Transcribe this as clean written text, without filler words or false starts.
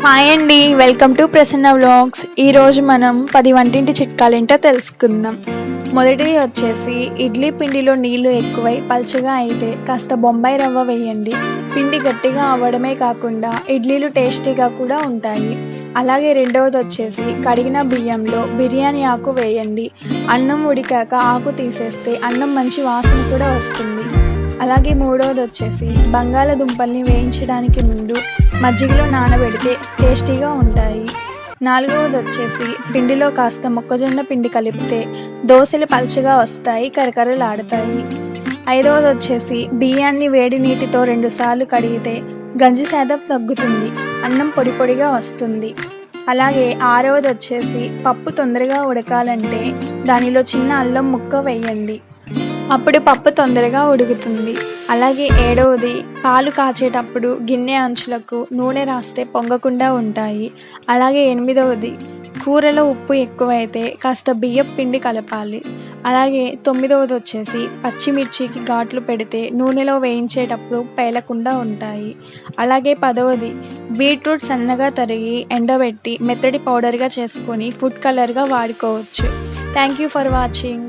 Hi అండి, welcome to Prasanna vlogs. ఈరోజు మనం 10 వంటింటి చిట్కాలేంటో తెలుసుకుందాం. మొదటిది వచ్చేసి ఇడ్లీ పిండిలో నీళ్లు ఎక్కువై పల్చగా అయితే కాస్త బొంబాయి రవ్వ వేయండి. పిండి గట్టిగా అవ్వడమే కాకుండా ఇడ్లీలు టేస్టీగా కూడా ఉంటాయి. అలాగే రెండవది వచ్చేసి కడిగిన బియ్యంలో బిర్యానీ ఆకు వేయండి. అన్నం ఉడికాక ఆకు తీసేస్తే అన్నం మంచి వాసన కూడా వస్తుంది. అలాగే మూడవది వచ్చేసి బంగాళదుంపల్ని వేయించడానికి ముందు మజ్జిగలో నానబెడితే టేస్టీగా ఉంటాయి. నాలుగవది వచ్చేసి పిండిలో కాస్త మొక్కజొన్న పిండి కలిపితే దోశలు పల్చగా వస్తాయి, కరకరలాడతాయి. ఐదవది వచ్చేసి బియ్యాన్ని వేడి నీటితో 2 సార్లు కడిగితే గంజి శాతం తగ్గుతుంది, అన్నం పొడి పొడిగా వస్తుంది. అలాగే ఆరవది వచ్చేసి పప్పు తొందరగా ఉడకాలంటే దానిలో చిన్న అల్లం ముక్క వేయండి, అప్పుడు పప్పు తొందరగా ఉడుకుతుంది. అలాగే ఏడవది పాలు కాచేటప్పుడు గిన్నె అంచులకు నూనె రాస్తే పొంగకుండా ఉంటాయి. అలాగే ఎనిమిదవది కూరలో ఉప్పు ఎక్కువైతే కాస్త బియ్యపు పిండి కలపాలి. అలాగే తొమ్మిదవది వచ్చేసి పచ్చిమిర్చికి ఘాట్లు పెడితే నూనెలో వేయించేటప్పుడు పేలకుండా ఉంటాయి. అలాగే పదవది బీట్రూట్ సన్నగా తరిగి ఎండబెట్టి మెత్తటి పౌడర్గా చేసుకొని ఫుడ్ కలర్గా వాడుకోవచ్చు. Thank you for watching.